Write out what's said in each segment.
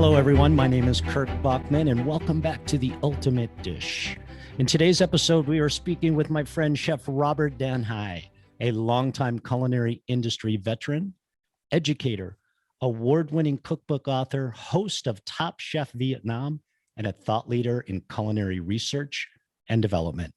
Hello, everyone. My name is Kirk Bachman, and welcome back to The Ultimate Dish. In today's episode, we are speaking with my friend, Chef Robert Danhi, a longtime culinary industry veteran, educator, award-winning cookbook author, host of Top Chef Vietnam, and a thought leader in culinary research and development.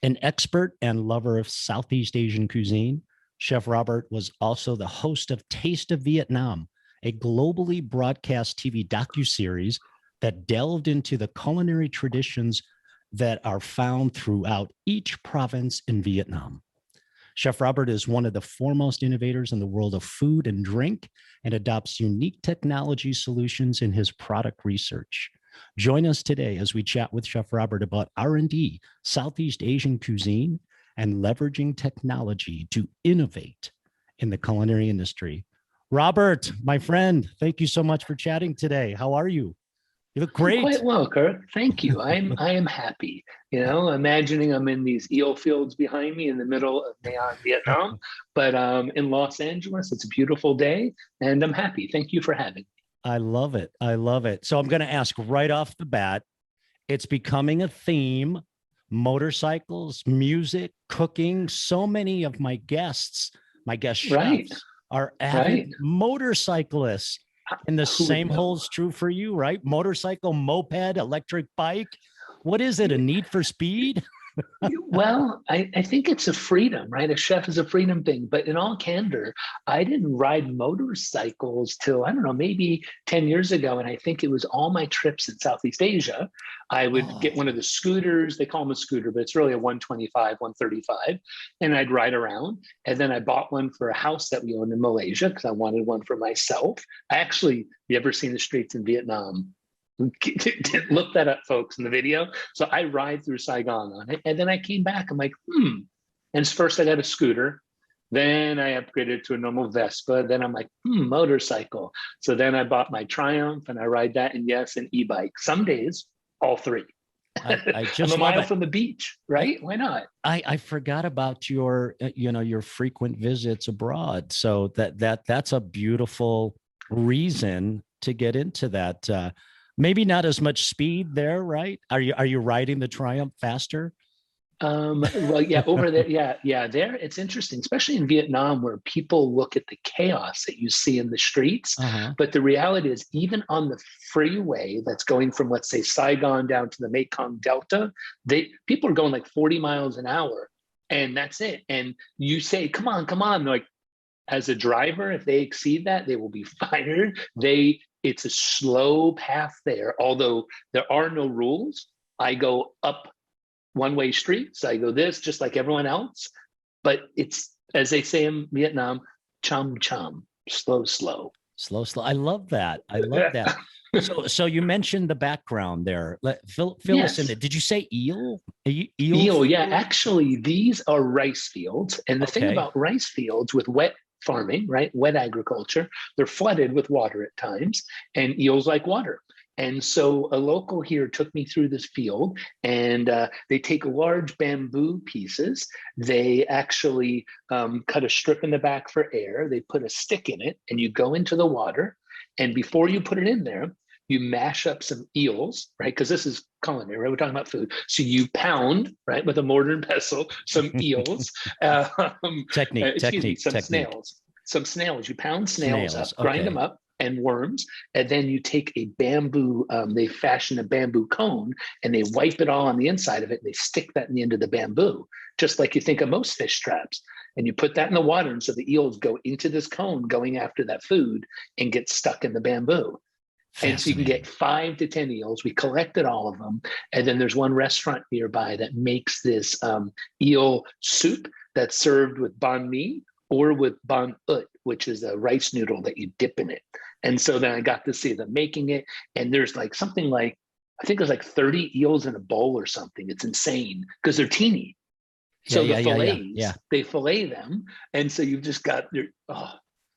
An expert and lover of Southeast Asian cuisine, Chef Robert was also the host of Taste of Vietnam, a globally broadcast TV docuseries that delved into the culinary traditions that are found throughout each province in Vietnam. Chef Robert is one of the foremost innovators in the world of food and drink and adopts unique technology solutions in his product research. Join us today as we chat with Chef Robert about R&D, Southeast Asian cuisine, and leveraging technology to innovate in the culinary industry. Robert, my friend, thank you so much for chatting today. How are you? You look great. Quite well, Kirk. Thank you. I am happy. You know, imagining I'm in these eel fields behind me in the middle of Nha, Vietnam, but in Los Angeles, it's a beautiful day, and I'm happy. Thank you for having me. I love it. I love it. So I'm going to ask right off the bat. It's becoming a theme. Motorcycles, music, cooking. So many of my guest chefs, Right. are avid Right. motorcyclists. And the Who would same know? holds true for you, right? Motorcycle, moped, electric bike. What is it? A need for speed? Well, I think it's a freedom, right? A chef is a freedom thing. But in all candor, I didn't ride motorcycles till, I don't know, maybe 10 years ago. And I think it was all my trips in Southeast Asia. I would get Oh, one of the scooters. They call them a scooter, but it's really a 125, 135. And I'd ride around. And then I bought one for a house that we owned in Malaysia because I wanted one for myself. You ever seen the streets in Vietnam? Look that up, folks, in the video. So I ride through Saigon on it, and then I came back. I'm like, And first I got a scooter, then I upgraded to a normal Vespa. Then I'm like, motorcycle. So then I bought my Triumph, and I ride that, and yes, an e-bike. Some days, all three. I I'm a just love mile it. from the beach, I, right? Why not? I forgot about your, your frequent visits abroad. So that's a beautiful reason to get into that. Maybe not as much speed there, right? Are you riding the Triumph faster? Well, yeah, over there, yeah, there it's interesting, especially in Vietnam, where people look at the chaos that you see in the streets. Uh-huh. But the reality is, even on the freeway that's going from, let's say, Saigon down to the Mekong Delta, people are going like 40 miles an hour, and that's it. And you say, "Come on, come on!" They're like, as a driver, if they exceed that, they will be fired. It's a slow path there, although there are no rules. I go up one-way streets. I go this just like everyone else, but it's, as they say in Vietnam, chum chum, slow, slow. Slow, slow. I love that. I love that. So you mentioned the background there. Fill us in. Yes. Did you say eel? Eel Eel, yeah, field? actually, these are rice fields. And the thing Okay. about rice fields with wet farming, right, wet agriculture, they're flooded with water at times, and eels like water. And so a local here took me through this field, and they take large bamboo pieces. They actually cut a strip in the back for air. They put a stick in it, and you go into the water. And before you put it in there, you mash up some eels, right? Because this is culinary, right? We're talking about food. So you pound, right, with a mortar and pestle, some eels, excuse me, some Technique. snails. Some snails. You pound snails up, Snails. grind Okay. them up, and worms. And then you take a bamboo, they fashion a bamboo cone, and they wipe it all on the inside of it. And they stick that in the end of the bamboo, just like you think of most fish traps. And you put that in the water. And so the eels go into this cone going after that food and get stuck in the bamboo. And so you can get Fascinating. 5 to 10 eels. We collected all of them. And then there's one restaurant nearby that makes this eel soup that's served with banh mi or with banh ut, which is a rice noodle that you dip in it. And so then I got to see them making it. And there's like something like, I think there's like 30 eels in a bowl or something. It's insane because they're teeny. Yeah, So the yeah, yeah, yeah, yeah. fillets, they fillet them. And so you've just got your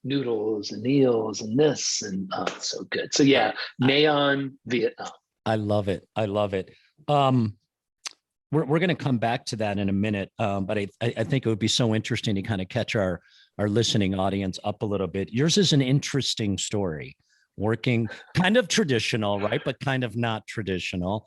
noodles and eels and this, and it's so good. So I, yeah, I Neon, Vietnam. I love it. I love it. Um, we're going to come back to that in a minute, but I think it would be so interesting to kind of catch our listening audience up a little bit. Yours is an interesting story. working kind of traditional, right? But kind of not traditional.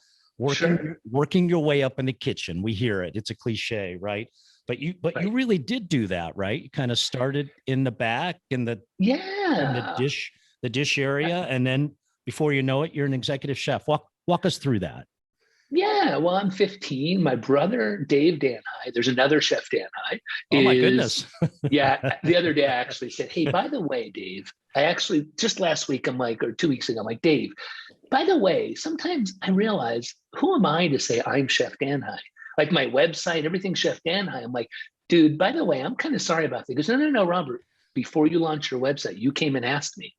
Sure. Working your way up in the kitchen. We hear it. It's a cliche, right? But you Right. really did do that, right? You kind of started in the back in Yeah. the dish area, and then before you know it, you're an executive chef. Walk us through that. Yeah, well, I'm 15. My brother, Dave Danhi, there's another chef Danhi, Oh my is, goodness. yeah, the other day I actually said, hey, by the way, Dave, I actually, just last week, I'm like, or 2 weeks ago, I'm like, Dave, by the way, sometimes I realize, who am I to say I'm Chef Danhi? Like my website, everything's Chef Danhi. I'm like, dude, by the way, I'm kind of sorry about that. He goes, no, no, no, Robert, before you launch your website, you came and asked me,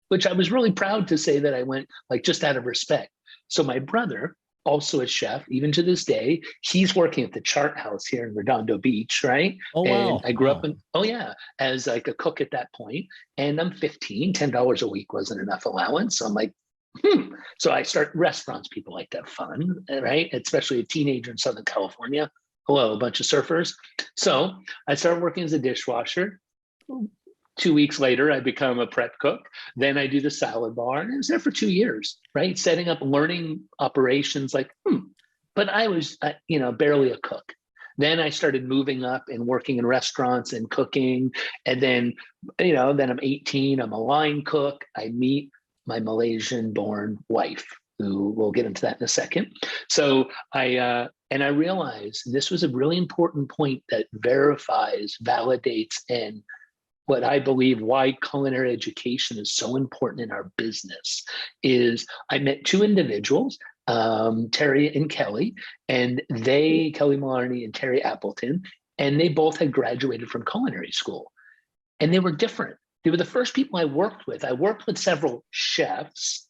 which I was really proud to say that I went like just out of respect. So my brother, also a chef, even to this day, he's working at the Chart House here in Redondo Beach, right? Oh And wow. I grew up Wow. in, oh yeah, as like a cook at that point. And I'm 15, $10 a week wasn't enough allowance. So I'm like, So I start restaurants, people like to have fun, right? Especially a teenager in Southern California. Hello, a bunch of surfers. So I started working as a dishwasher. 2 weeks later, I become a prep cook. Then I do the salad bar, and I was there for 2 years, right? Setting up, learning operations. Like, but I was, barely a cook. Then I started moving up and working in restaurants and cooking. And then, then I'm 18. I'm a line cook. I meet my Malaysian-born wife, who we'll get into that in a second. So I realized this was a really important point that verifies, validates, and what I believe why culinary education is so important in our business is I met two individuals, Terry and Kelly, and Kelly Malarney and Terry Appleton, and they both had graduated from culinary school. And they were different. They were the first people I worked with. I worked with several chefs,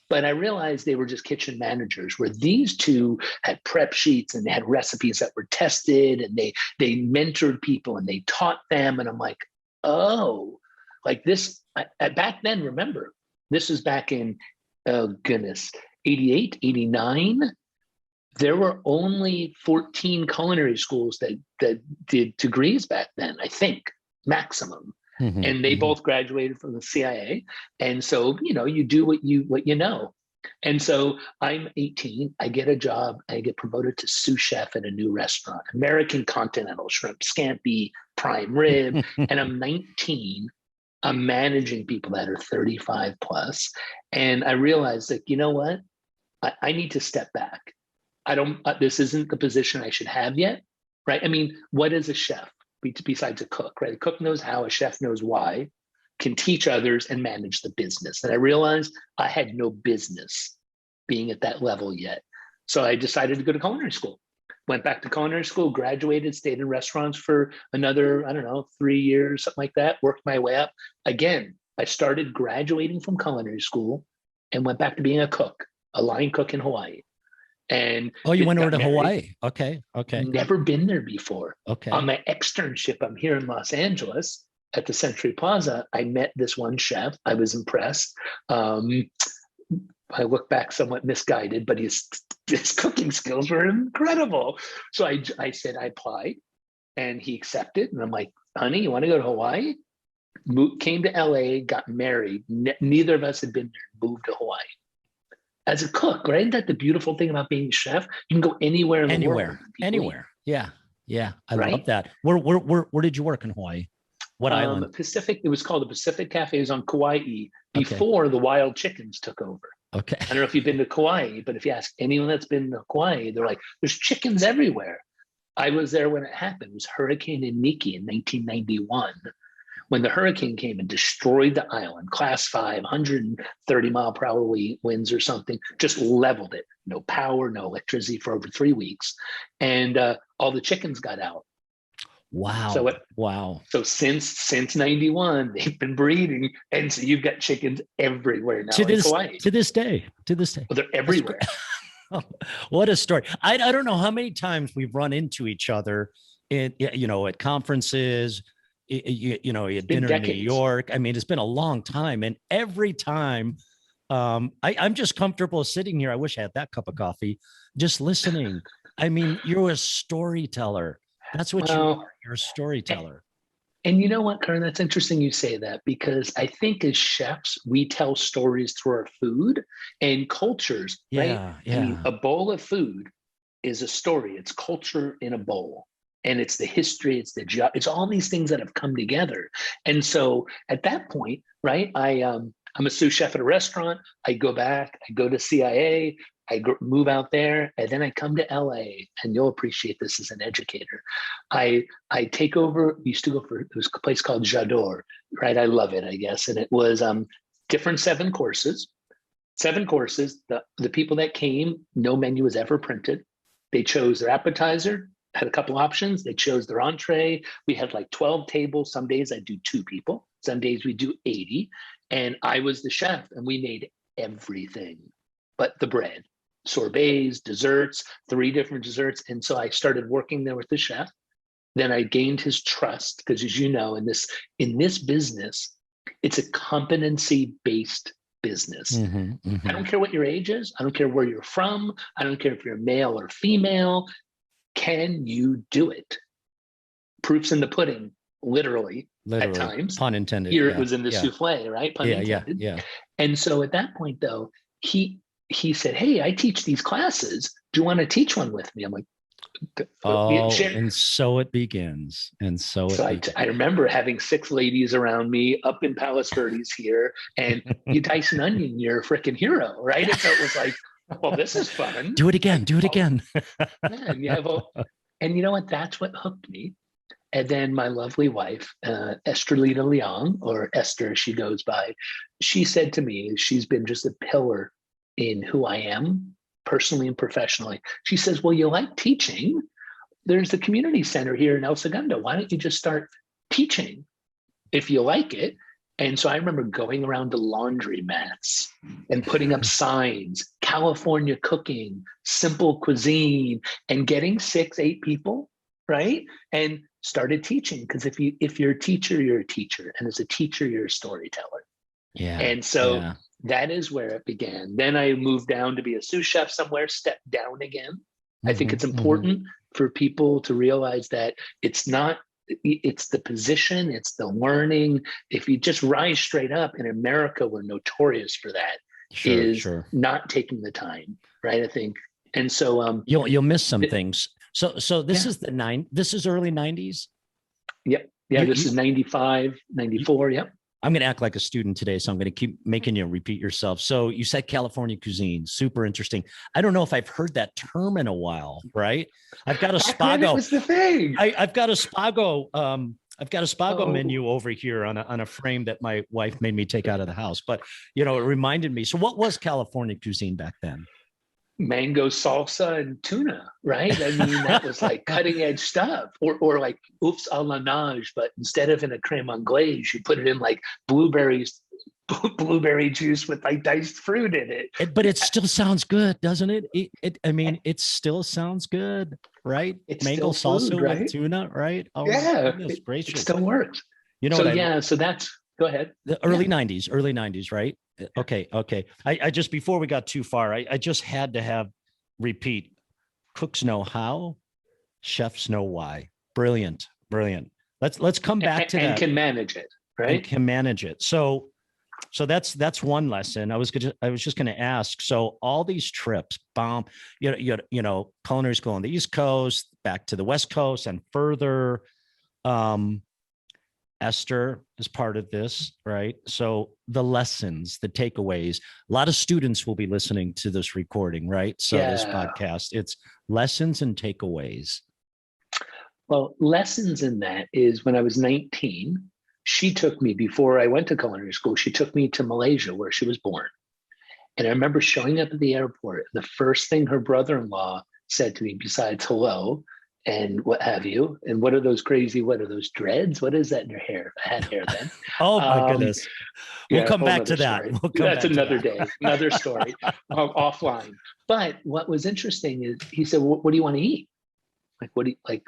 but I realized they were just kitchen managers, where these two had prep sheets and they had recipes that were tested, and they mentored people and they taught them. And I'm like, oh, like this. Back then, remember, this was back in, oh goodness, 88, 89. There were only 14 culinary schools that did degrees back then, I think, maximum. Mhm, And they mhm. both graduated from the CIA. And so, you do what you know. And so I'm 18, I get a job, I get promoted to sous chef at a new restaurant, American continental shrimp, scampi, prime rib. And I'm 19, I'm managing people that are 35 plus. And I realized that, you know what? I need to step back. I don't, this isn't the position I should have yet, right? I mean, what is a chef besides a cook, right? A cook knows how, a chef knows why, can teach others and manage the business. And I realized I had no business being at that level yet. So I decided to go to culinary school. Went back to culinary school, graduated, stayed in restaurants for another, I don't know, 3 years, something like that, worked my way up. Again, I started graduating from culinary school and went back to being a cook, a line cook in Hawaii. And Oh, you went over got to married. Hawaii. Okay. Okay. Never been there before. On Okay. my externship, I'm here in Los Angeles at the Century Plaza. I met this one chef. I was impressed. I look back somewhat misguided, but his cooking skills were incredible. So I said I applied, and he accepted. And I'm like, honey, you want to go to Hawaii? Came to LA, got married. Neither of us had been there, moved to Hawaii. As a cook, right? Isn't that the beautiful thing about being a chef? You can go anywhere in the world. Anywhere. Anywhere. Yeah. Yeah. I love Right? that. Where did you work in Hawaii? What island? Pacific, it was called the Pacific Cafe. It was on Kauai Okay. before the wild chickens took over. Okay. I don't know if you've been to Kauai, but if you ask anyone that's been to Kauai, they're like, there's chickens everywhere. I was there when it happened. It was Hurricane Iniki in 1991, when the hurricane came and destroyed the island, class 5, 130-mile-per-hour winds or something, just leveled it. No power, no electricity for over 3 weeks. And all the chickens got out. Wow. So Wow. so since 91, they've been breeding. And so you've got chickens everywhere now in Kauai. To this day. To this day. Well, they're everywhere. What a story. I don't know how many times we've run into each other at conferences, at dinner in New York. I mean, it's been a long time. And every time I'm just comfortable sitting here. I wish I had that cup of coffee, just listening. I mean, you're a storyteller. That's what you Well, are. You're a storyteller. And you know what, Karen, that's interesting you say that, because I think as chefs, we tell stories through our food and cultures, right? Yeah, I mean, yeah. a bowl of food is a story. It's culture in a bowl. And it's the history, it's all these things that have come together. And so at that point, right, I'm a sous chef at a restaurant. I go back, I go to CIA, move out there, and then I come to LA, and you'll appreciate this as an educator. I take over. We used to go for, it was a place called J'adore, right? I love it, I guess, and it was different seven courses. Seven courses. The people that came, no menu was ever printed. They chose their appetizer, had a couple options. They chose their entree. We had like 12 tables. Some days I do two people. Some days we do 80. And I was the chef, and we made everything but the bread, sorbets, desserts, 3 different desserts. And so I started working there with the chef. Then I gained his trust, because as you know, in this business, it's a competency-based business. I don't care what your age is. I don't care where you're from. I don't care if you're male or female. Can you do it? Proof's in the pudding, literally at times. Pun intended. Here yeah, it was in the yeah, souffle, right? Pun yeah, intended. yeah. And so at that point, though, he said, "Hey, I teach these classes. Do you want to teach one with me?" I'm like, Oh, share. and so it begins. And so So it begins. I remember having 6 ladies around me up in Palos Verdes here, and you dice an onion, you're a freaking hero, right? And so it was like, well, this is fun. Do it again. Do it again. Man, yeah, well, and you know what? That's what hooked me. And then my lovely wife, Estrelita Leong, or Esther, she goes by, she said to me, she's been just a pillar in who I am personally and professionally. She says, well, you like teaching. There's the community center here in El Segundo. Why don't you just start teaching if you like it? And so I remember going around to laundry mats and putting up signs, California cooking, simple cuisine, and getting 6, 8 people, right? And started teaching, because if you're a teacher, you're a teacher. And as a teacher, you're a storyteller. Yeah. And so yeah. that is where it began. Then I moved down to be a sous chef somewhere, stepped down again. I think it's important for people to realize that it's the position, it's the learning. If you just rise straight up, in America, we're notorious for that, Sure. not taking the time, right? I think. And so you'll miss some things. So this is this is early 90s. Yep. Yeah, this is 95, 94. Yep. I'm going to act like a student today, so I'm going to keep making you repeat yourself. So you said California cuisine, super interesting. I don't know if I've heard that term in a while, right? I've got a Spago. It was the thing. I've got a Spago. I've got a Spago menu over here on a frame that my wife made me take out of the house. But it reminded me. So what was California cuisine back then? Mango salsa and tuna, right? I mean, that was like cutting edge stuff. Or like oops a la nage, but instead of in a creme anglaise, you put it in like blueberry juice with like diced fruit in it. But it still sounds good, doesn't it? It still sounds good, right? It's mango salsa food, right? with tuna, right? Oh, yeah, gracious. It still works. So that's go ahead. The early 90s, right? Okay. I just, before we got too far, I just had to repeat, cooks know how, chefs know why. Brilliant. Let's come back to that. And can manage it, right? And can manage it. So that's one lesson. I was just going to ask. So all these trips, culinary school on the East Coast, back to the West Coast, and further. Esther is part of this, right? So the lessons, the takeaways, a lot of students will be listening to this recording, right? So this podcast, it's lessons and takeaways. Well, lessons in that is when I was 19, she took me, before I went to culinary school, she took me to Malaysia, where she was born. And I remember showing up at the airport. The first thing her brother-in-law said to me, besides hello, and what have you, and what are those dreads? What is that in your hair? I had hair then. Oh my goodness. We'll come back to that. That's another day, another story, offline. But what was interesting is he said, well, what do you want to eat?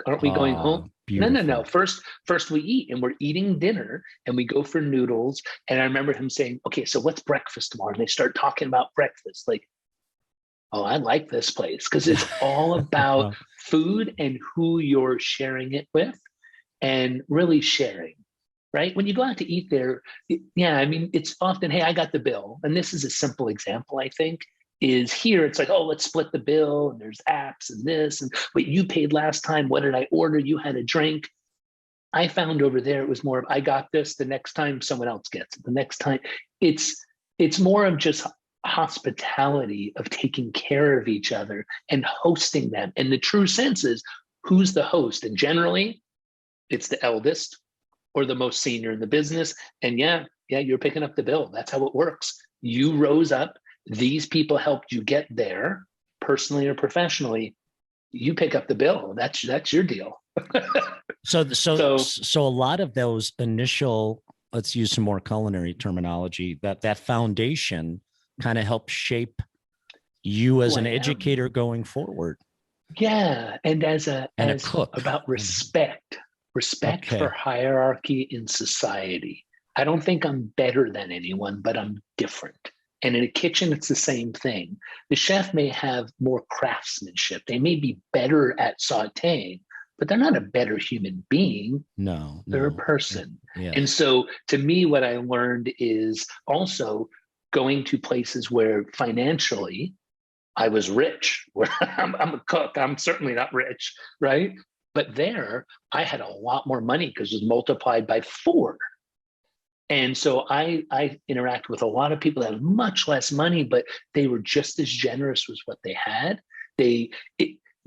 Aren't we going home? Beautiful. No. First we eat, and we're eating dinner, and we go for noodles. And I remember him saying, okay, so what's breakfast tomorrow? And they start talking about breakfast. Like, oh, I like this place, because it's all about food and who you're sharing it with, and really sharing. right? When you go out to eat there, yeah, I mean, it's often, hey, I got the bill. And this is a simple example, I think, is here. It's like, oh, let's split the bill. And there's apps and this, and but you paid last time. What did I order? You had a drink. I found over there, it was more of, I got this. The next time someone else gets it. The next time it's more of just hospitality, of taking care of each other and hosting them. And the true sense is, who's the host? And generally it's the eldest or the most senior in the business. And yeah, you're picking up the bill. That's how it works. You rose up. These people helped you get there, personally or professionally. You pick up the bill. That's your deal. So a lot of those initial, let's use some more culinary terminology, that foundation kind of helps shape you as an educator going forward. Yeah, and as a cook, about respect for hierarchy in society. I don't think I'm better than anyone, but I'm different. And in a kitchen, it's the same thing. The chef may have more craftsmanship. They may be better at sautéing, but they're not a better human being. No. They're a person. Yeah. And so to me, what I learned is also going to places where financially I was rich, where I'm a cook. I'm certainly not rich, right? But there, I had a lot more money because it was multiplied by 4. And so I interact with a lot of people that have much less money, but they were just as generous with what they had.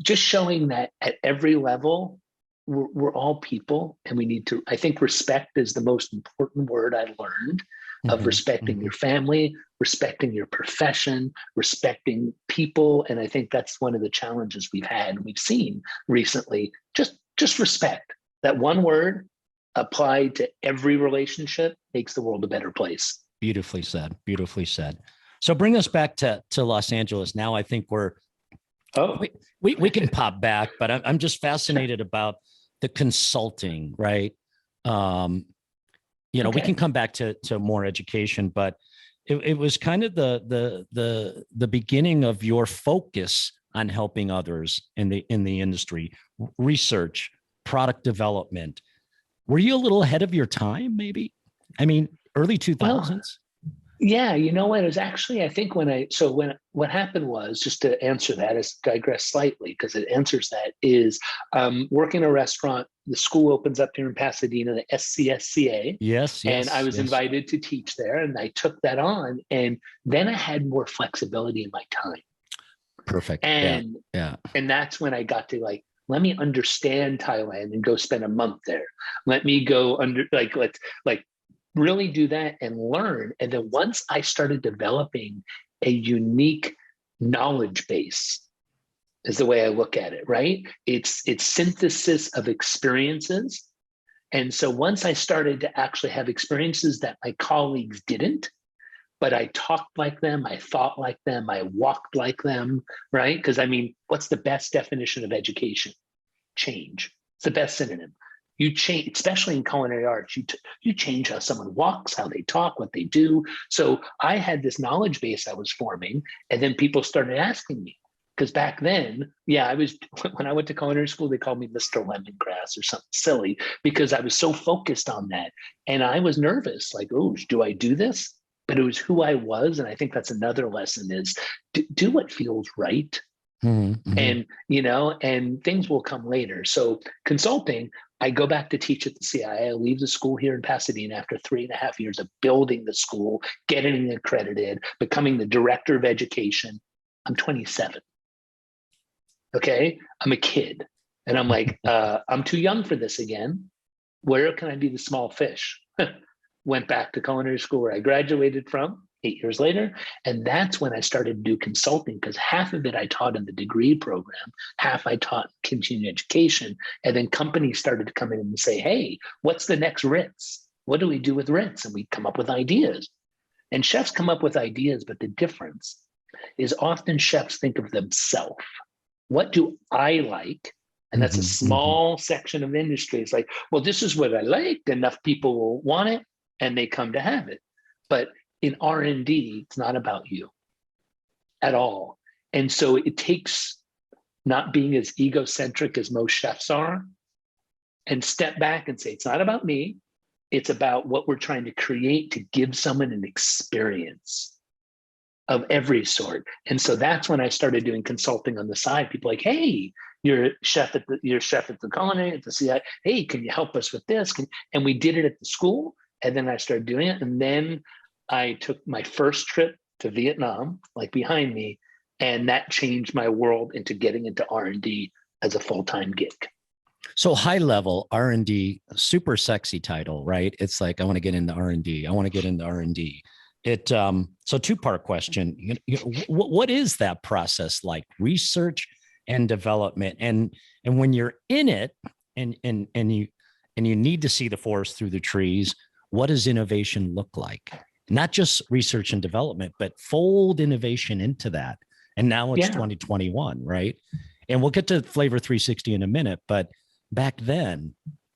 Just showing that at every level, we're all people, and we need to, I think respect is the most important word I learned, of respecting your family, respecting your profession, respecting people. And I think that's one of the challenges we've had and we've seen recently. Just respect. That one word applied to every relationship makes the world a better place. Beautifully said. Beautifully said. So bring us back to Los Angeles. Now I think we can pop back, but I'm just fascinated about the consulting, right? We can come back to more education, but it was kind of the beginning of your focus on helping others in the industry, research, product development. Were you a little ahead of your time, maybe? I mean, early 2000s? Well, yeah, you know what? It was actually, I think what happened was, just to answer that, is digress slightly because it answers that, is working in a restaurant. The school opens up here in Pasadena, the SCSCA. Yes. And I was invited to teach there, and I took that on. And then I had more flexibility in my time. Perfect. And that's when I got to let me understand Thailand and go spend a month there. Let me go let's really do that and learn. And then once I started developing a unique knowledge base, is the way I look at it, right? It's synthesis of experiences. And so once I started to actually have experiences that my colleagues didn't, but I talked like them, I thought like them, I walked like them, right? Because I mean, what's the best definition of education? Change. It's the best synonym. You change, especially in culinary arts, you change how someone walks, how they talk, what they do. So I had this knowledge base I was forming, and then people started asking me. Because back then, when I went to culinary school, they called me Mr. Lemongrass or something silly because I was so focused on that. And I was nervous, like, oh, do I do this? But it was who I was. And I think that's another lesson, is do what feels right. And, and things will come later. So consulting, I go back to teach at the CIA. I leave the school here in Pasadena after 3.5 years of building the school, getting accredited, becoming the director of education. I'm 27. Okay. I'm a kid. And I'm like, I'm too young for this again. Where can I be the small fish? Went back to culinary school where I graduated from 8 years later. And that's when I started to do consulting, because half of it I taught in the degree program, half I taught continuing education. And then companies started to come in and say, hey, what's the next Ritz? What do we do with Ritz? And we come up with ideas. And chefs come up with ideas, but the difference is often chefs think of themselves. What do I like? And that's a small section of industry. It's like, well, this is what I like. Enough people will want it, and they come to have it. But in R&D, it's not about you at all. And so it takes not being as egocentric as most chefs are, and step back and say, it's not about me. It's about what we're trying to create to give someone an experience of every sort. And so that's when I started doing consulting on the side. People like, hey, you're chef at the Culinary, at the CI. Hey, can you help us with this? And we did it at the school. And then I started doing it. And then I took my first trip to Vietnam, like behind me, and that changed my world into getting into R&D as a full-time gig. So high level R&D, super sexy title, right? It's like, I want to get into R&D. I want to get into R&D. So two-part question. What is that process like? Research and development, and when you're in it, and you need to see the forest through the trees. What does innovation look like? Not just research and development, but fold innovation into that. And now it's 2021, right? And we'll get to Flavor360 in a minute. But back then,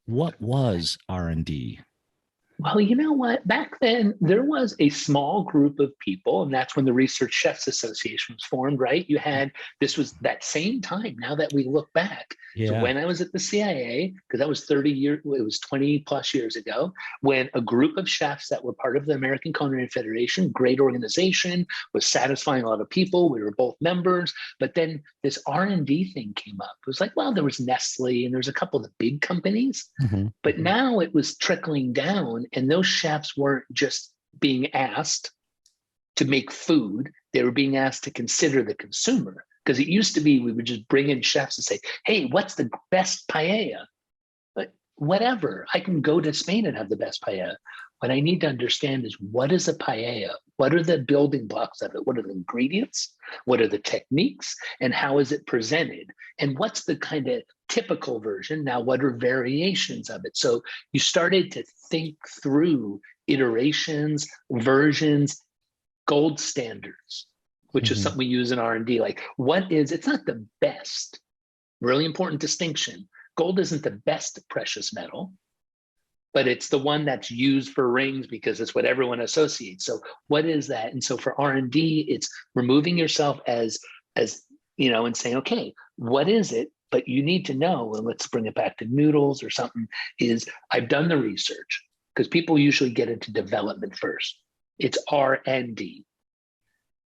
what was R&D? Well, you know what? Back then, there was a small group of people, and that's when the Research Chefs Association was formed, right? This was that same time, now that we look back. Yeah. So when I was at the CIA, because that was 20 plus years ago, when a group of chefs that were part of the American Culinary Federation, great organization, was satisfying a lot of people. We were both members, but then this R&D thing came up. It was like, well, there was Nestle and there was a couple of the big companies, but now it was trickling down. And those chefs weren't just being asked to make food, they were being asked to consider the consumer. Because it used to be we would just bring in chefs and say, hey, what's the best paella? But whatever, I can go to Spain and have the best paella. What I need to understand is, what is a paella? What are the building blocks of it? What are the ingredients? What are the techniques? And how is it presented? And what's the kind of typical version? Now, what are variations of it? So you started to think through iterations, versions, gold standards, which is something we use in R&D. Like, it's not the best, really important distinction. Gold isn't the best precious metal, but it's the one that's used for rings because it's what everyone associates. So what is that? And so for R&D, it's removing yourself as and saying, okay, what is it? But you need to know, and let's bring it back to noodles or something, is I've done the research, because people usually get into development first. It's R&D,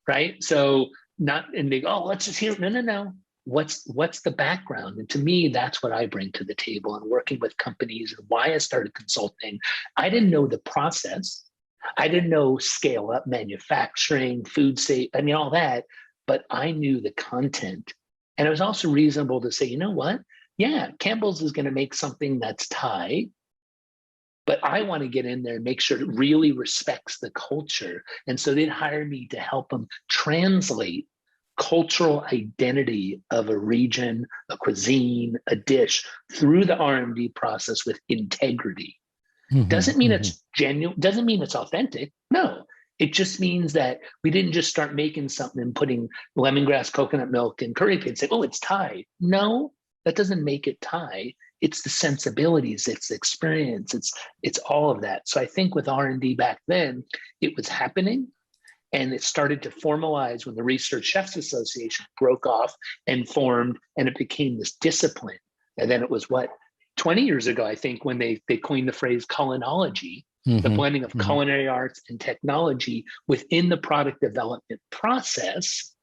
right? So and they go, oh, let's just hear, no. What's the background? And to me, that's what I bring to the table, and working with companies, and why I started consulting. I didn't know the process. I didn't know scale up manufacturing, food safety, all that, but I knew the content. And it was also reasonable to say, you know what? Yeah, Campbell's is going to make something that's Thai, but I want to get in there and make sure it really respects the culture. And so they'd hire me to help them translate cultural identity of a region, a cuisine, a dish through the R&D process with integrity. Doesn't mean it's genuine, doesn't mean it's authentic. No, it just means that we didn't just start making something and putting lemongrass, coconut milk, and curry paste and say, oh, it's Thai. No, that doesn't make it Thai. It's the sensibilities, it's the experience, it's all of that. So I think with R&D back then, it was happening. And it started to formalize when the Research Chefs Association broke off and formed, and it became this discipline. And then it was 20 years ago, I think, when they coined the phrase culinology, the blending of culinary arts and technology within the product development process,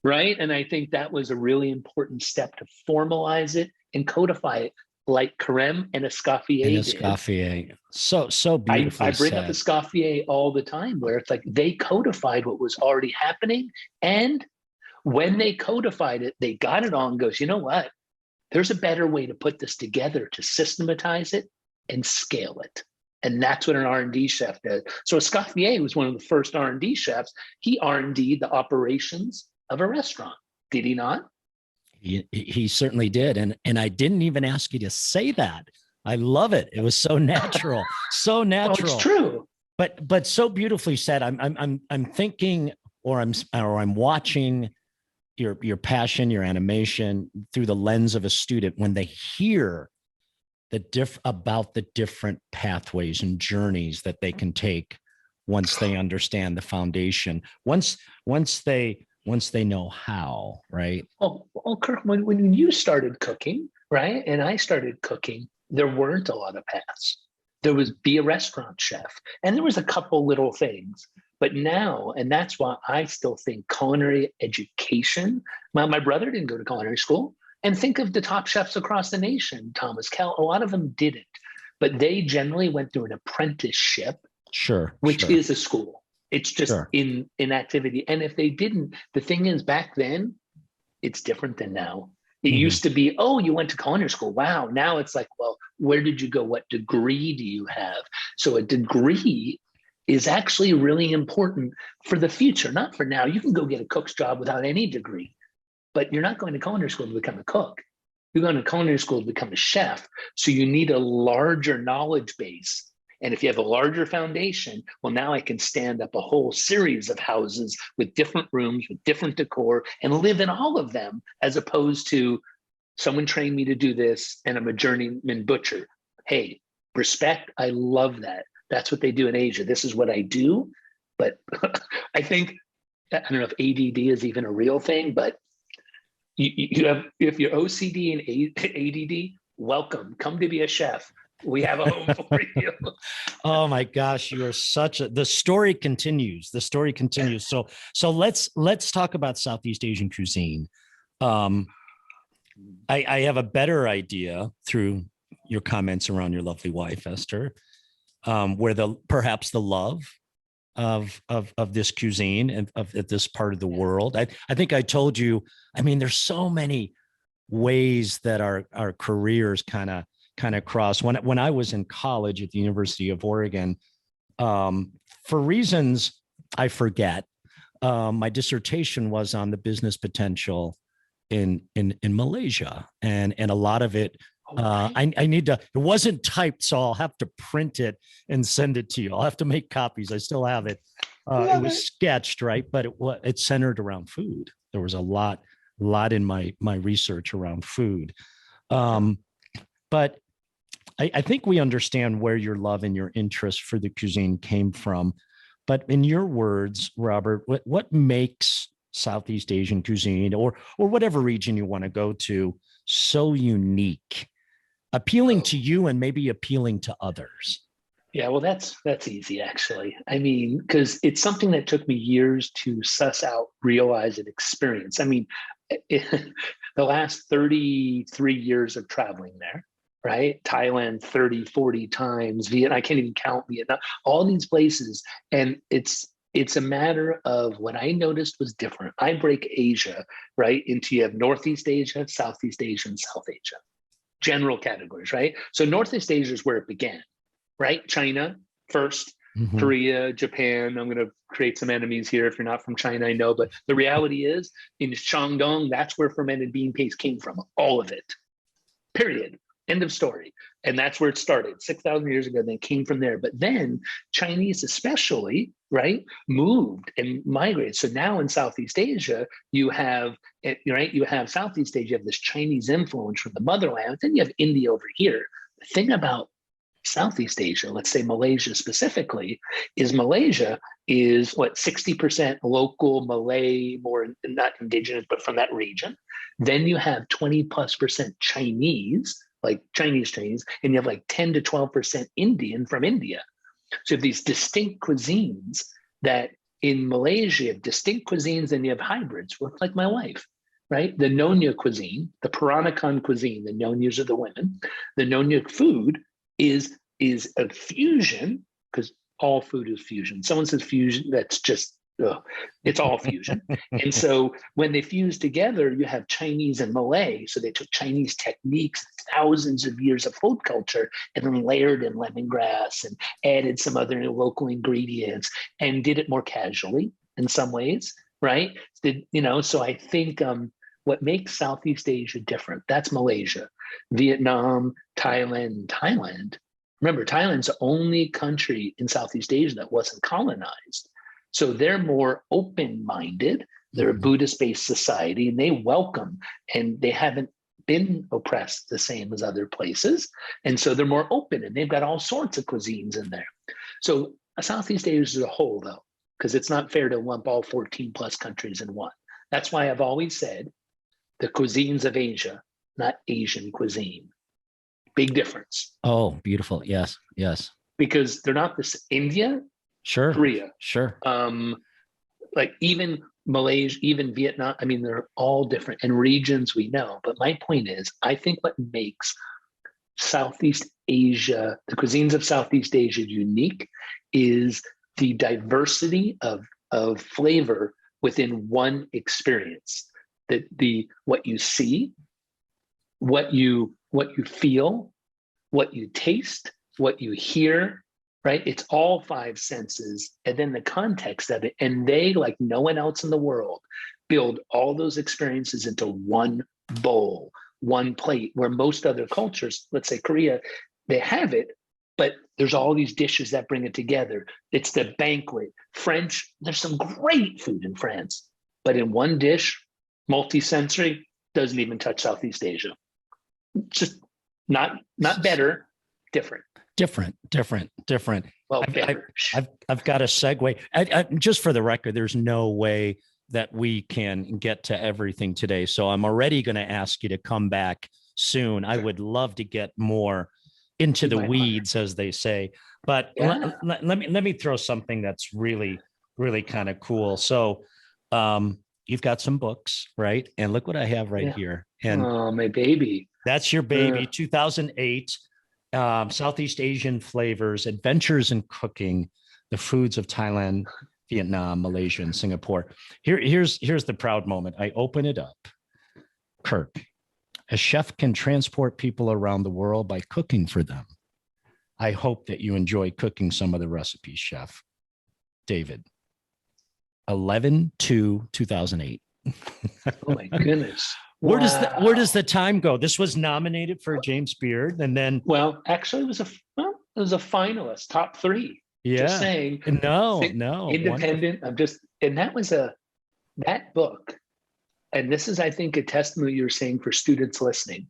right? And I think that was a really important step to formalize it and codify it, like Carême and Escoffier did. So beautifully I bring said. up Escoffier all the time, where it's like they codified what was already happening. And when they codified it, they got it all and goes, you know what? There's a better way to put this together, to systematize it and scale it. And that's what an R&D chef does. So Escoffier was one of the first R&D chefs. He R&D'd the operations of a restaurant. Did he not? He certainly did. And I didn't even ask you to say that. I love it. It was so natural, so natural. Well, it's true. But so beautifully said. I'm thinking, or I'm watching your passion, your animation through the lens of a student when they hear about the different pathways and journeys that they can take once they understand the foundation. Once they know how, right? Well, Kirk, when you started cooking, right, and I started cooking, there weren't a lot of paths. There was be a restaurant chef. And there was a couple little things. But now, and that's why I still think culinary education, my brother didn't go to culinary school. And think of the top chefs across the nation, Thomas Kell, a lot of them didn't. But they generally went through an apprenticeship, which is a school. It's just in activity. And if they didn't, the thing is, back then, it's different than now. It used to be, oh, you went to culinary school. Wow. Now it's like, well, where did you go? What degree do you have? So a degree is actually really important for the future, not for now. You can go get a cook's job without any degree, but you're not going to culinary school to become a cook. You're going to culinary school to become a chef. So you need a larger knowledge base. And if you have a larger foundation, well, now I can stand up a whole series of houses with different rooms, with different decor, and live in all of them, as opposed to someone trained me to do this and I'm a journeyman butcher. Hey, respect. I love that. That's what they do in Asia. This is what I do. But I think, I don't know if ADD is even a real thing, but you have, if you're OCD and ADD, welcome. Come to be a chef. We have a home for you. Oh my gosh, you are the story continues. The story continues. So let's talk about Southeast Asian cuisine. I have a better idea through your comments around your lovely wife, Esther, where perhaps the love of this cuisine and of this part of the world. I think I told you, I mean, there's so many ways that our careers kind of cross. When I was in college at the University of Oregon, for reasons I forget, my dissertation was on the business potential in Malaysia, and a lot of it. I need to, it wasn't typed, so I'll have to print it and send it to you. I'll have to make copies. I still have it. It was sketched, right? But it centered around food. There was a lot in my research around food. But I think we understand where your love and your interest for the cuisine came from. But in your words, Robert, what makes Southeast Asian cuisine, or whatever region you want to go to, so unique, appealing to you and maybe appealing to others? Yeah, well, that's easy, actually. I mean, because it's something that took me years to suss out, realize, and experience. I mean, the last 33 years of traveling there, right? Thailand 30, 40 times, Vietnam, I can't even count Vietnam, all these places. And it's a matter of what I noticed was different. I break Asia, right, into, you have Northeast Asia, Southeast Asia, and South Asia. General categories, right? So Northeast Asia is where it began, right? China first, Korea, Japan. I'm going to create some enemies here if you're not from China, I know. But the reality is, in Shandong, that's where fermented bean paste came from. All of it, period. End of story. And that's where it started 6,000 years ago. They came from there. But then Chinese especially, right, moved and migrated. So now in Southeast Asia, you have Southeast Asia, you have this Chinese influence from the motherland. Then you have India over here. The thing about Southeast Asia, let's say Malaysia specifically, is Malaysia is 60% local Malay, more not indigenous, but from that region. Then you have 20+% Chinese, like Chinese, and you have like 10 to 12% Indian from India. So you have these distinct cuisines that in Malaysia, you have distinct cuisines and you have hybrids, like my wife, right? The Nyonya cuisine, the Peranakan cuisine, the Nyonyas are the women. The Nyonya food is a fusion, because all food is fusion. Someone says fusion, that's just, it's all fusion. And so when they fuse together, you have Chinese and Malay. So they took Chinese techniques, thousands of years of food culture, and then layered in lemongrass and added some other local ingredients and did it more casually in some ways, right? So I think what makes Southeast Asia different, that's Malaysia, Vietnam, Thailand. Remember, Thailand's the only country in Southeast Asia that wasn't colonized. So they're more open-minded. They're a Buddhist-based society, and they welcome, and they haven't been oppressed the same as other places. And so they're more open, and they've got all sorts of cuisines in there. So Southeast Asia as a whole, though, because it's not fair to lump all 14 plus countries in one. That's why I've always said the cuisines of Asia, not Asian cuisine. Big difference. Oh, beautiful. Yes. because they're not this. India, Sure. Korea, Sure. like even Malaysia, even Vietnam. I mean, they're all different and regions we know. But my point is, I think what makes Southeast Asia, the cuisines of Southeast Asia unique is the diversity of flavor within one experience. That the what you see, what you feel, what you taste, what you hear, right? It's all five senses, and then the context of it. And they, like no one else in the world, build all those experiences into one bowl, one plate, where most other cultures, let's say Korea, they have it, but there's all these dishes that bring it together. It's the banquet. French, there's some great food in France, but in one dish, multi-sensory, doesn't even touch Southeast Asia. Just not better, different. Different. Well, I've got a segue. Just for the record, there's no way that we can get to everything today. So I'm already going to ask you to come back soon. I would love to get more into the weeds, as they say. But let me throw something that's really, really kind of cool. So you've got some books, right? And look what I have right here. And oh, my baby. That's your baby, 2008. Southeast Asian flavors, adventures in cooking, the foods of Thailand, Vietnam, Malaysia, and Singapore. Here's the proud moment. I open it up. Kirk, a chef can transport people around the world by cooking for them. I hope that you enjoy cooking some of the recipes, Chef. David, 11/2/2008. Oh my goodness. Where does the time go? This was nominated for a James Beard, and then actually it was a finalist, top 3. Yeah, just saying. No, independent. Wonderful. That book, and this is, I think, a testimony you're saying for students listening.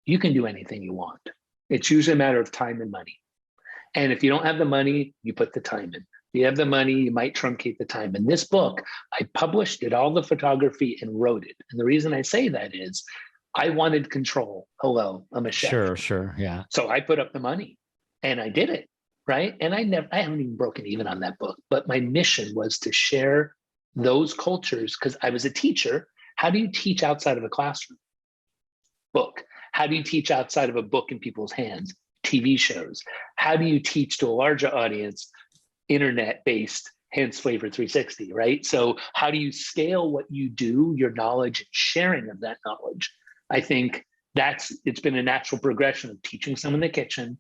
You can do anything you want. It's usually a matter of time and money. And if you don't have the money, you put the time in. If you have the money, you might truncate the time. In this book, I published, did all the photography, and wrote it. And the reason I say that is I wanted control. Hello, I'm a chef. Sure. Yeah. So I put up the money and I did it, right? And I haven't even broken even on that book. But my mission was to share those cultures, because I was a teacher. How do you teach outside of a classroom? Book. How do you teach outside of a book in people's hands? TV shows. How do you teach to a larger audience? Internet-based, hence Flavor360, right? So how do you scale what you do, your knowledge, and sharing of that knowledge? I think it's been a natural progression of teaching some in the kitchen,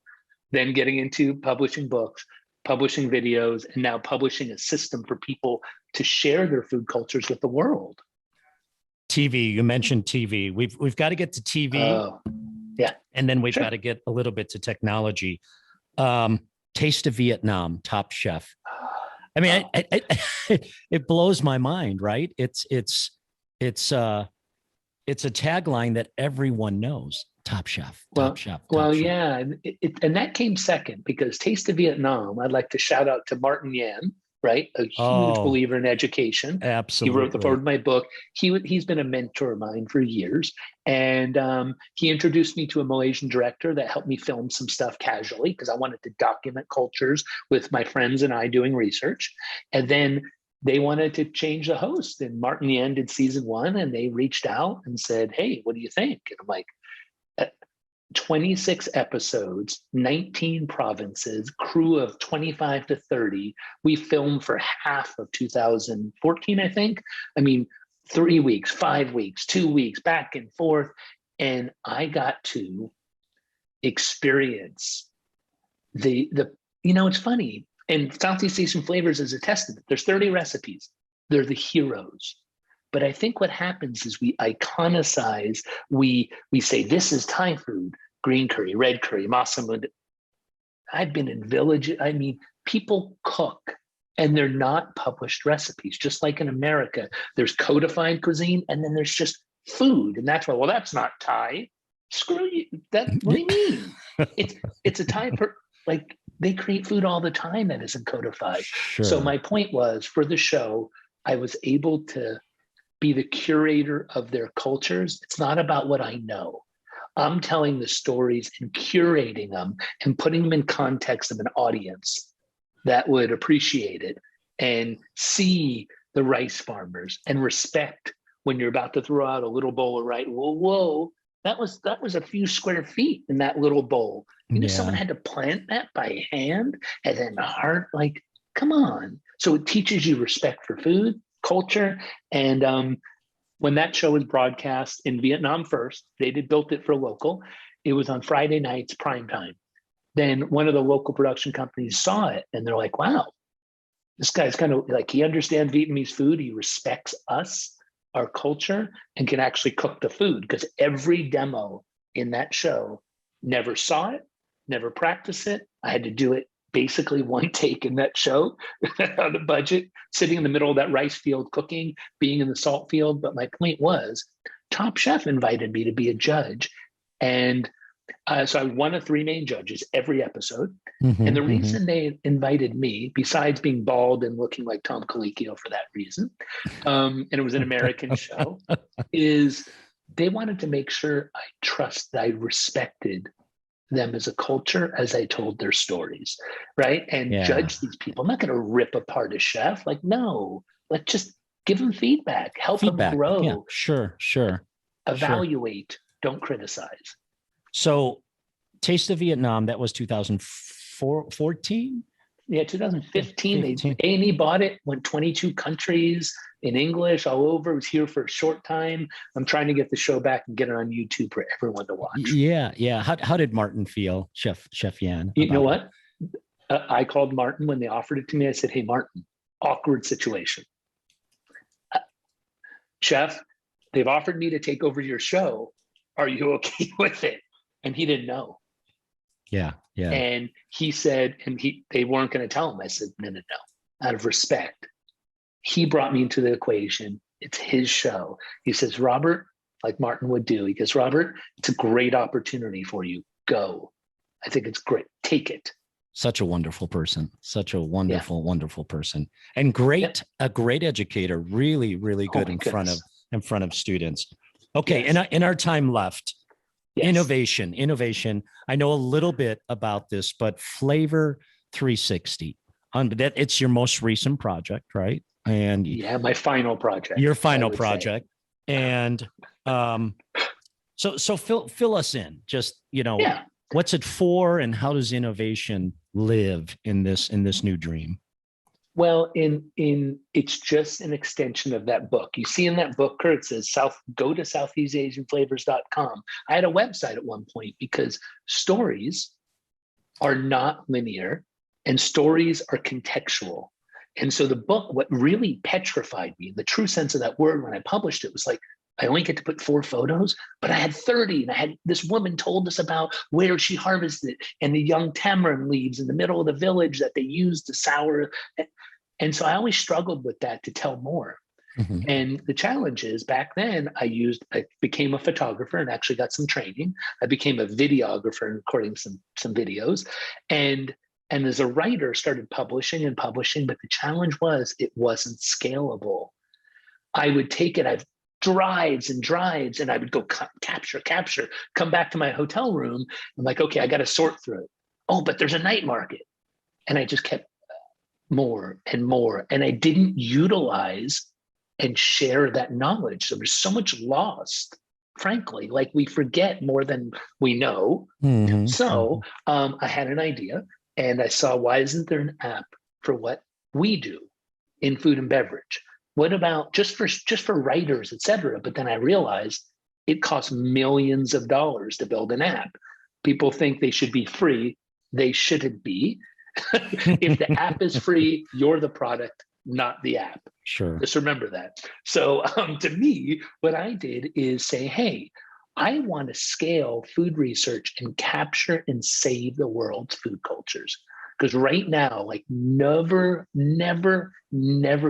then getting into publishing books, publishing videos, and now publishing a system for people to share their food cultures with the world. TV, you mentioned TV. We've got to get to TV. Yeah. And then we've got to get a little bit to technology. Taste of Vietnam, Top Chef. I mean, it blows my mind, right? It's a tagline that everyone knows. Top Chef, Top Chef. Yeah, and that came second, because Taste of Vietnam, I'd like to shout out to Martin Yan, right? A huge believer in education. Absolutely. He wrote the forward of my book. He's been a mentor of mine for years. And he introduced me to a Malaysian director that helped me film some stuff casually, because I wanted to document cultures with my friends and I doing research. And then they wanted to change the host. And Martin Yan did season 1, and they reached out and said, hey, what do you think? And I'm like, 26 episodes, 19 provinces, crew of 25 to 30. We filmed for half of 2014, I think. I mean, 3 weeks, 5 weeks, 2 weeks, back and forth. And I got to experience it's funny. And Southeast Asian flavors is a testament. There's 30 recipes. They're the heroes. But I think what happens is we iconicize, we say, this is Thai food, green curry, red curry, massaman. I've been in villages. I mean, people cook, and they're not published recipes. Just like in America, there's codified cuisine, and then there's just food. And that's why, well, that's not Thai. Screw you. What do you mean? It's a Thai, like they create food all the time that isn't codified. Sure. So my point was, for the show, I was able to be the curator of their cultures. It's not about what I know. I'm telling the stories and curating them and putting them in context of an audience that would appreciate it and see the rice farmers and respect when you're about to throw out a little bowl of rice. Whoa, that was a few square feet in that little bowl. You know, someone had to plant that by hand and then heart, like, come on. So it teaches you respect for food, culture. And when that show was broadcast in Vietnam first, they built it for local. It was on Friday nights, prime time. Then one of the local production companies saw it and they're like, wow, this guy's kind of like, he understands Vietnamese food. He respects us, our culture, and can actually cook the food, because every demo in that show never saw it, never practiced it. I had to do it basically one take in that show on a budget, sitting in the middle of that rice field cooking, being in the salt field. But my point was, Top Chef invited me to be a judge. And so I was one of three main judges every episode. And the reason they invited me, besides being bald and looking like Tom Colicchio for that reason, and it was an American show, is they wanted to make sure I trust, that I respected them as a culture as I told their stories, right? And judge these people. I'm not going to rip apart a chef. Like, no, let's just give them feedback, help them grow. Yeah, sure. Evaluate, don't criticize. So Taste of Vietnam, that was 2014? Yeah, 2015. A&E bought it, went 22 countries in English, all over. It was here for a short time. I'm trying to get the show back and get it on YouTube for everyone to watch. Yeah. How did Martin feel, Chef Yan? You know what? I called Martin when they offered it to me. I said, hey, Martin, awkward situation. Chef, they've offered me to take over your show. Are you okay with it? And he didn't know. Yeah. And he said, and they weren't going to tell him. I said, no. Out of respect, he brought me into the equation. It's his show. He says, Robert, like Martin would do, he goes, Robert, it's a great opportunity for you. Go. I think it's great. Take it. Such a wonderful person. Such a wonderful person. And a great educator. Really, really good in front of students. Okay. Yes. In our time left, innovation. I know a little bit about this, but Flavor360. It's your most recent project, right? And my final project. Your final project. Say. And so fill us in. Just, what's it for, and how does innovation live in this new dream? Well, it's just an extension of that book. You see in that book, Kurt, it says go to SoutheastAsianFlavors.com. I had a website at one point because stories are not linear and stories are contextual. And so the book, what really petrified me, the true sense of that word when I published it, was like, I only get to put 4 photos, but I had 30. And I had this woman told us about where she harvested and the young tamarind leaves in the middle of the village that they used to sour. And so I always struggled with that to tell more. And the challenge is, back then I became a photographer and actually got some training. I became a videographer and recording some videos. And as a writer, started publishing, but the challenge was it wasn't scalable. I would take it, I've drives, and I would go capture, come back to my hotel room. I'm like, okay, I got to sort through it. Oh, but there's a night market. And I just kept more and more. And I didn't utilize and share that knowledge. So there's so much lost, frankly, like we forget more than we know. So I had an idea and I saw, why isn't there an app for what we do in food and beverage? What about just for writers, et cetera? But then I realized it costs millions of dollars to build an app. People think they should be free. They shouldn't be. If the app is free, you're the product, not the app. Sure. Just remember that. So to me, what I did is say, hey, I want to scale food research and capture and save the world's food cultures. Because right now, like never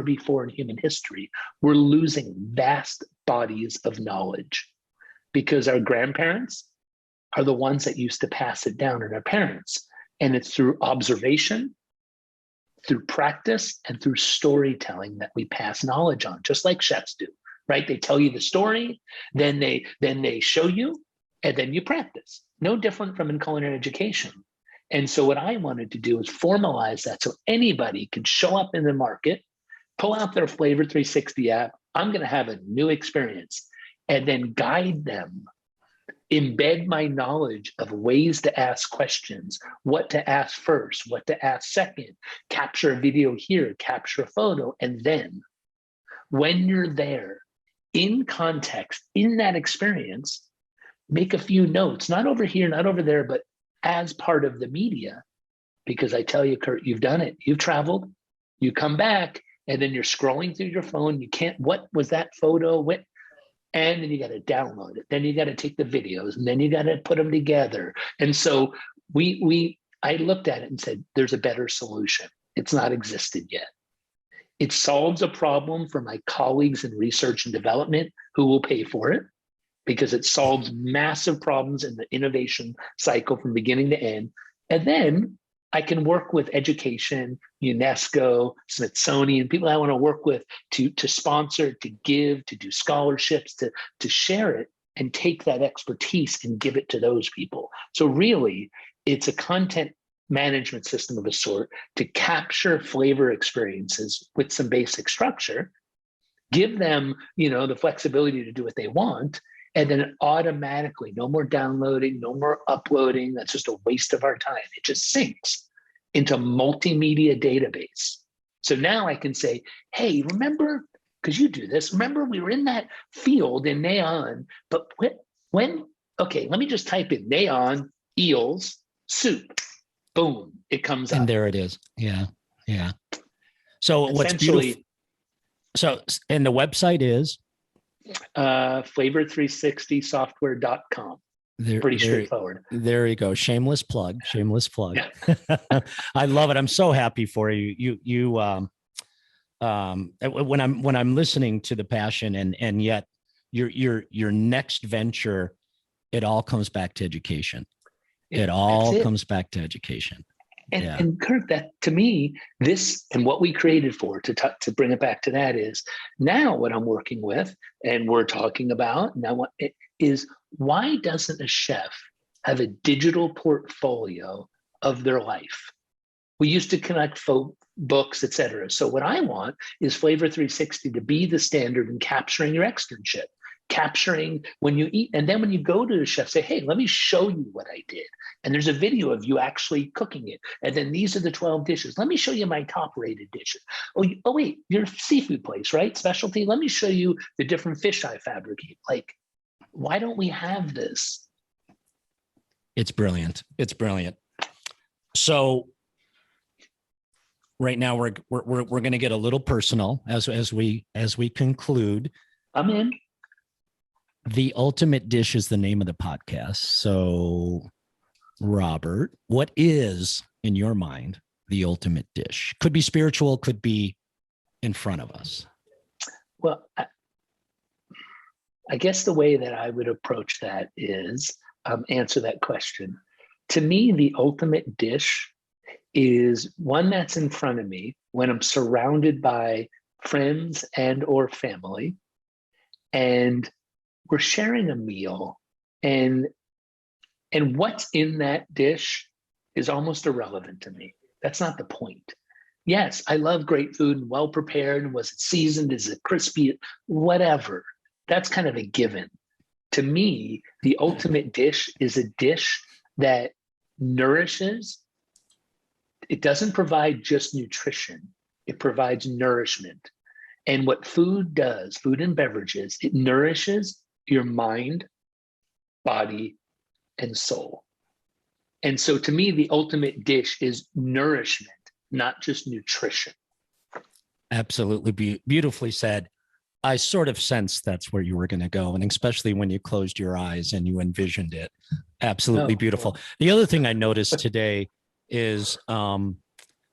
before in human history, we're losing vast bodies of knowledge because our grandparents are the ones that used to pass it down, and our parents. And it's through observation, through practice, and through storytelling that we pass knowledge on, just like chefs do, right? They tell you the story, then they show you, and then you practice. No different from in culinary education. And so what I wanted to do is formalize that so anybody could show up in the market, pull out their Flavor360 app. I'm going to have a new experience, and then guide them, embed my knowledge of ways to ask questions, what to ask first, what to ask second, capture a video here, capture a photo. And then when you're there in context, in that experience, make a few notes, not over here, not over there, but as part of the media. Because I tell you, Kurt, you've done it. You've traveled, you come back, and then you're scrolling through your phone. You can't, what was that photo? What? And then you got to download it. Then you got to take the videos, and then you got to put them together. And so I looked at it and said, there's a better solution. It's not existed yet. It solves a problem for my colleagues in research and development who will pay for it, because it solves massive problems in the innovation cycle from beginning to end. And then I can work with education, UNESCO, Smithsonian, people I want to work with to sponsor, to give, to do scholarships, to share it and take that expertise and give it to those people. So really, it's a content management system of a sort to capture flavor experiences with some basic structure, give them, the flexibility to do what they want, and then automatically, no more downloading, no more uploading. That's just a waste of our time. It just syncs into a multimedia database. So now I can say, hey, remember, because you do this, remember we were in that field in Neon, but okay, let me just type in Neon Eels Soup. Boom, it comes up. And there it is. Yeah. Yeah. So what's beautiful. So, and the website is? Flavor360 Software.com. Pretty straightforward. There you go. Shameless plug. Yeah. I love it. I'm so happy for you. When I'm listening to the passion and yet your next venture, it all comes back to education. It all comes back to education. And Kurt, that to me, this and what we created for to bring it back to that is now what I'm working with and we're talking about now what it is, why doesn't a chef have a digital portfolio of their life? We used to connect books, et cetera. So what I want is Flavor360 to be the standard in capturing your externship, capturing when you eat. And then when you go to the chef, say, hey, let me show you what I did. And there's a video of you actually cooking it. And then these are the 12 dishes. Let me show you my top rated dishes. Oh, wait, you're a seafood place, right? Specialty. Let me show you the different fish I fabricate. Like, why don't we have this? It's brilliant. It's brilliant. So right now we're going to get a little personal as we conclude. I'm in. The Ultimate Dish is the name of the podcast. So, Robert, what is, in your mind, the ultimate dish? Could be spiritual, could be in front of us. Well, I guess the way that I would approach that is answer that question. To me, the ultimate dish is one that's in front of me when I'm surrounded by friends and or family, and we're sharing a meal, and what's in that dish is almost irrelevant to me. That's not the point. Yes, I love great food and well prepared. And was it seasoned? Is it crispy? Whatever. That's kind of a given. To me, the ultimate dish is a dish that nourishes. It doesn't provide just nutrition. It provides nourishment. And what food does, food and beverages, it nourishes your mind, body, and soul. And so to me, the ultimate dish is nourishment, not just nutrition. Absolutely beautifully said. I sort of sensed that's where you were going to go, and especially when you closed your eyes and you envisioned it. Absolutely beautiful. The other thing I noticed today is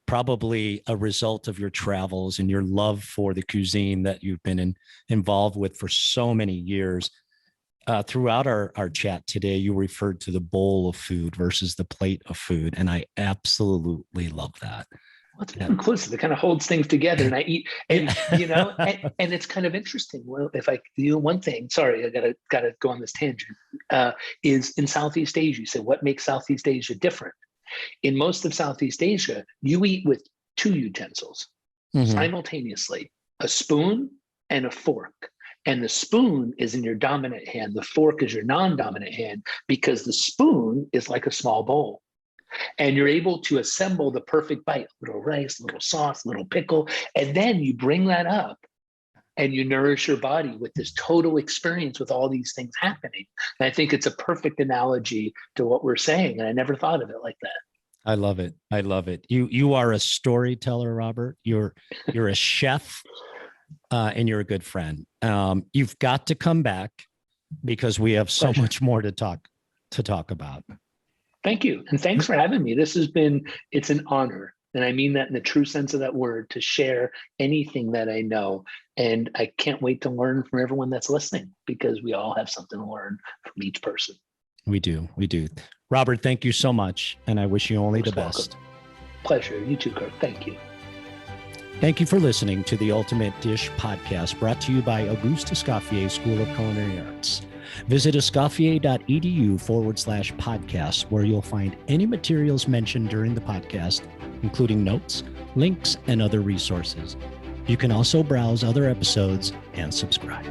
probably a result of your travels and your love for the cuisine that you've been involved with for so many years. Throughout our chat today, you referred to the bowl of food versus the plate of food, and I absolutely love that. Well, it's inclusive. It kind of holds things together, and I eat, and and it's kind of interesting. Well, if I do one thing, sorry, I gotta go on this tangent. Is in Southeast Asia, you say what makes Southeast Asia different? In most of Southeast Asia, you eat with two utensils simultaneously: a spoon and a fork. And the spoon is in your dominant hand. The fork is your non-dominant hand, because the spoon is like a small bowl. And you're able to assemble the perfect bite, little rice, little sauce, little pickle. And then you bring that up and you nourish your body with this total experience with all these things happening. And I think it's a perfect analogy to what we're saying. And I never thought of it like that. I love it. I love it. You are a storyteller, Robert. You're a chef, and you're a good friend. You've got to come back, because we have so much more to talk about. Thank you. And thanks for having me. It's an honor. And I mean that in the true sense of that word, to share anything that I know. And I can't wait to learn from everyone that's listening, because we all have something to learn from each person. We do. Robert, thank you so much. And I wish you only the best. Pleasure. You too, Kirk. Thank you. Thank you for listening to the Ultimate Dish podcast, brought to you by Auguste Escoffier School of Culinary Arts. Visit escoffier.edu/podcast, where you'll find any materials mentioned during the podcast, including notes, links, and other resources. You can also browse other episodes and subscribe.